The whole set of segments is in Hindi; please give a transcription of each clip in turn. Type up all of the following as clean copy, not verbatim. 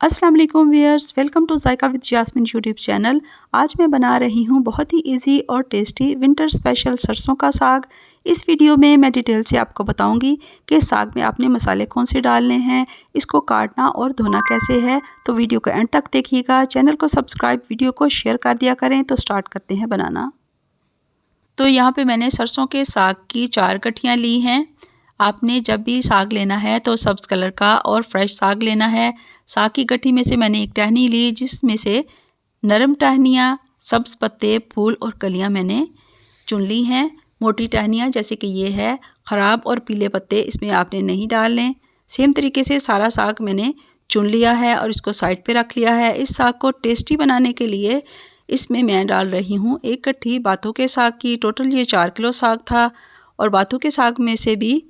अस्सलाम वालेकुम viewers, welcome to Zaika with Yasmin YouTube channel. आज मैं बना रही हूँ बहुत ही इजी और टेस्टी विंटर स्पेशल सरसों का साग। इस वीडियो में मैं डिटेल से आपको बताऊंगी कि साग में आपने मसाले कौन से डालने हैं, इसको काटना और धोना कैसे है। तो वीडियो को एंड तक देखिएगा। चैनल को सब्सक्राइब, वीडियो को शेयर कर दिया करें। तो स्टार्ट करते हैं बनाना। तो यहाँ पे मैंने सरसों के साग की 4 गठियाँ ली हैं। आपने जब भी साग लेना है तो सब्ज़ कलर का और फ्रेश साग लेना है। साग की गठी में से मैंने एक टहनी ली, जिसमें से नरम टहनियाँ, सब्ज़ पत्ते, फूल और कलियाँ मैंने चुन ली हैं। मोटी टहनियाँ जैसे कि ये है, ख़राब और पीले पत्ते इसमें आपने नहीं डालने। सेम तरीके से सारा साग मैंने चुन लिया है और इसको साइड पे रख लिया है। इस साग को टेस्टी बनाने के लिए इसमें मैं डाल रही हूँ 1 कट्ठी बाथू के साग की। टोटल ये 4 किलो साग था। और बाथू के साग में से भी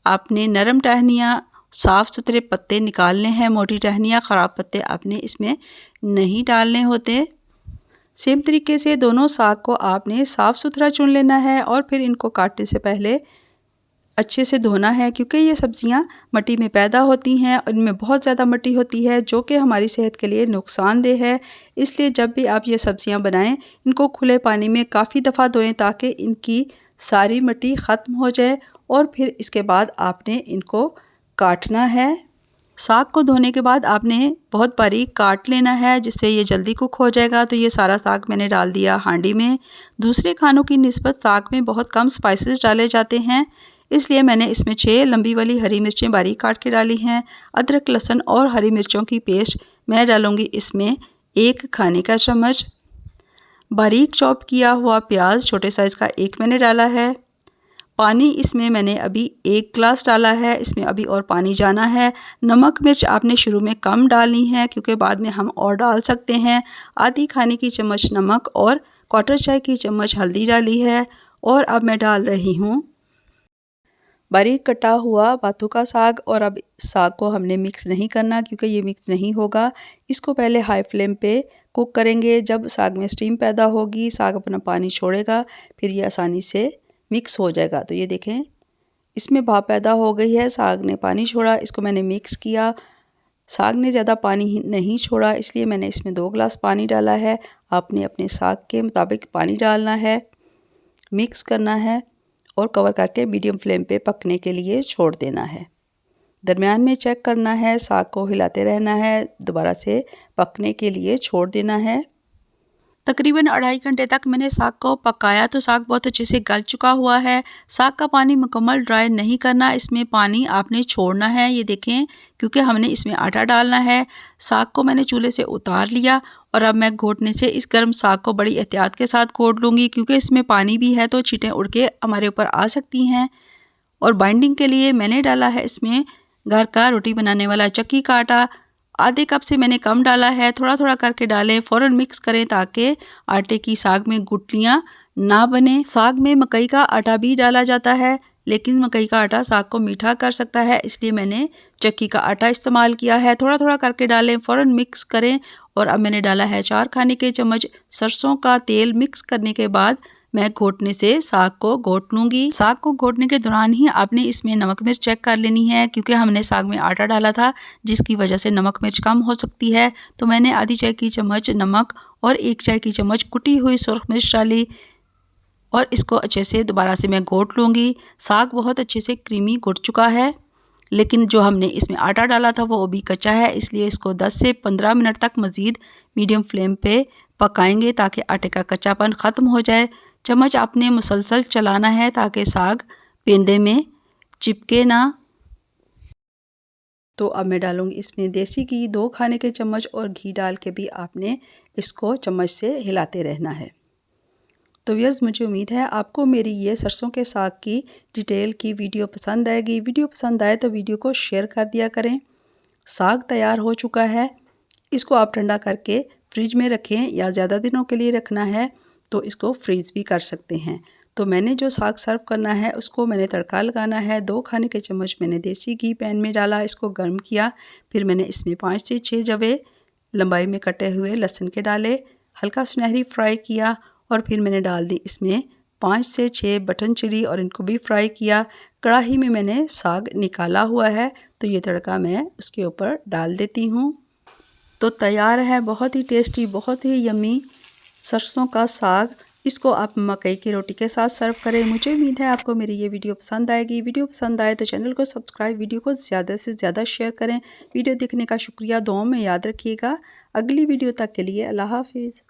आपने नरम टहनियाँ, साफ़ सुथरे पत्ते निकालने हैं। मोटी टहनियाँ, ख़राब पत्ते आपने इसमें नहीं डालने होते। सेम तरीके से दोनों साग को आपने साफ़ सुथरा चुन लेना है और फिर इनको काटने से पहले अच्छे से धोना है, क्योंकि ये सब्ज़ियाँ मिट्टी में पैदा होती हैं और इनमें बहुत ज़्यादा मिट्टी होती है जो कि हमारी सेहत के लिए नुकसानदेह है। इसलिए जब भी आप ये सब्ज़ियाँ बनाएं, इनको खुले पानी में काफ़ी दफ़ा धोएं ताकि इनकी सारी मिट्टी ख़त्म हो जाए। और फिर इसके बाद आपने इनको काटना है। साग को धोने के बाद आपने बहुत बारीक काट लेना है, जिससे ये जल्दी कुक हो जाएगा। तो ये सारा साग मैंने डाल दिया हांडी में। दूसरे खानों की निस्बत साग में बहुत कम स्पाइसेस डाले जाते हैं, इसलिए मैंने इसमें 6 लंबी वाली हरी मिर्चें बारीक काट के डाली हैं। अदरक, लहसुन और हरी मिर्चों की पेस्ट मैं डालूँगी इसमें 1 खाने का चम्मच। बारीक चॉप किया हुआ प्याज छोटे साइज़ का 1 मैंने डाला है। पानी इसमें मैंने अभी 1 गिलास डाला है, इसमें अभी और पानी जाना है। नमक मिर्च आपने शुरू में कम डालनी है, क्योंकि बाद में हम और डाल सकते हैं। आधी खाने की चम्मच नमक और 1/4 चाय की चम्मच हल्दी डाली है। और अब मैं डाल रही हूँ बारीक कटा हुआ बाथू का साग। और अब साग को हमने मिक्स नहीं करना, क्योंकि ये मिक्स नहीं होगा। इसको पहले हाई फ्लेम पे कुक करेंगे। जब साग में स्टीम पैदा होगी, साग अपना पानी छोड़ेगा, फिर ये आसानी से मिक्स हो जाएगा। तो ये देखें, इसमें भाप पैदा हो गई है, साग ने पानी छोड़ा, इसको मैंने मिक्स किया। साग ने ज़्यादा पानी नहीं छोड़ा, इसलिए मैंने इसमें 2 गिलास पानी डाला है। आपने अपने साग के मुताबिक पानी डालना है, मिक्स करना है और कवर करके मीडियम फ्लेम पे पकने के लिए छोड़ देना है। दरमियान में चेक करना है, साग को हिलाते रहना है, दोबारा से पकने के लिए छोड़ देना है। तकरीबन 2.5 घंटे तक मैंने साग को पकाया, तो साग बहुत अच्छे से गल चुका हुआ है। साग का पानी मुकम्मल ड्राई नहीं करना, इसमें पानी आपने छोड़ना है। ये देखें, क्योंकि हमने इसमें आटा डालना है। साग को मैंने चूल्हे से उतार लिया और अब मैं घोटने से इस गर्म साग को बड़ी एहतियात के साथ घोट लूँगी, क्योंकि इसमें पानी भी है, तो छींटें उड़ के हमारे ऊपर आ सकती हैं। और बाइंडिंग के लिए मैंने डाला है इसमें घर का रोटी बनाने वाला चक्की का आटा। आधे कप से मैंने कम डाला है, थोड़ा थोड़ा करके डालें, फ़ौरन मिक्स करें ताकि आटे की साग में गुठलियाँ ना बने। साग में मकई का आटा भी डाला जाता है, लेकिन मकई का आटा साग को मीठा कर सकता है, इसलिए मैंने चक्की का आटा इस्तेमाल किया है। थोड़ा थोड़ा करके डालें, फ़ौरन मिक्स करें। और अब मैंने डाला है 4 खाने के चम्मच सरसों का तेल। मिक्स करने के बाद मैं घोटने से साग को घोट लूँगी। साग को घोटने के दौरान ही आपने इसमें नमक मिर्च चेक कर लेनी है, क्योंकि हमने साग में आटा डाला था, जिसकी वजह से नमक मिर्च कम हो सकती है। तो मैंने आधी चाय की चम्मच नमक और 1 चाय की चम्मच कुटी हुई सुरख मिर्च डाली और इसको अच्छे से दोबारा से मैं घोट लूँगी। साग बहुत अच्छे से क्रीमी घुट चुका है, लेकिन जो हमने इसमें आटा डाला था वो अभी कच्चा है, इसलिए इसको 10 से 15 मिनट तक मज़ीद मीडियम फ्लेम पे पकाएंगे ताकि आटे का कच्चापन ख़त्म हो जाए। चम्मच आपने मुसलसल चलाना है ताकि साग पेंदे में चिपके ना। तो अब मैं डालूँगी इसमें देसी घी 2 खाने के चम्मच, और घी डाल के भी आपने इसको चम्मच से हिलाते रहना है। तो व्यूअर्स, मुझे उम्मीद है आपको मेरी ये सरसों के साग की डिटेल की वीडियो पसंद आएगी। वीडियो पसंद आए तो वीडियो को शेयर कर दिया करें। साग तैयार हो चुका है, इसको आप ठंडा करके फ्रिज में रखें, या ज़्यादा दिनों के लिए रखना है तो इसको फ्रीज़ भी कर सकते हैं। तो मैंने जो साग सर्व करना है उसको मैंने तड़का लगाना है। 2 खाने के चम्मच मैंने देसी घी पैन में डाला, इसको गर्म किया। फिर मैंने इसमें 5 से 6 जवे लंबाई में कटे हुए लहसुन के डाले, हल्का सुनहरी फ्राई किया। और फिर मैंने डाल दी इसमें 5 से 6 बटन चिली और इनको भी फ्राई किया। कढ़ाई में मैंने साग निकाला हुआ है, तो ये तड़का मैं उसके ऊपर डाल देती हूँ। तो तैयार है बहुत ही टेस्टी, बहुत ही यम्मी सरसों का साग। इसको आप मकई की रोटी के साथ सर्व करें। मुझे उम्मीद है आपको मेरी ये वीडियो पसंद आएगी। वीडियो पसंद आए तो चैनल को सब्सक्राइब, वीडियो को ज़्यादा से ज़्यादा शेयर करें। वीडियो देखने का शुक्रिया, दुआओं में याद रखिएगा। अगली वीडियो तक के लिए अल्लाह हाफिज़।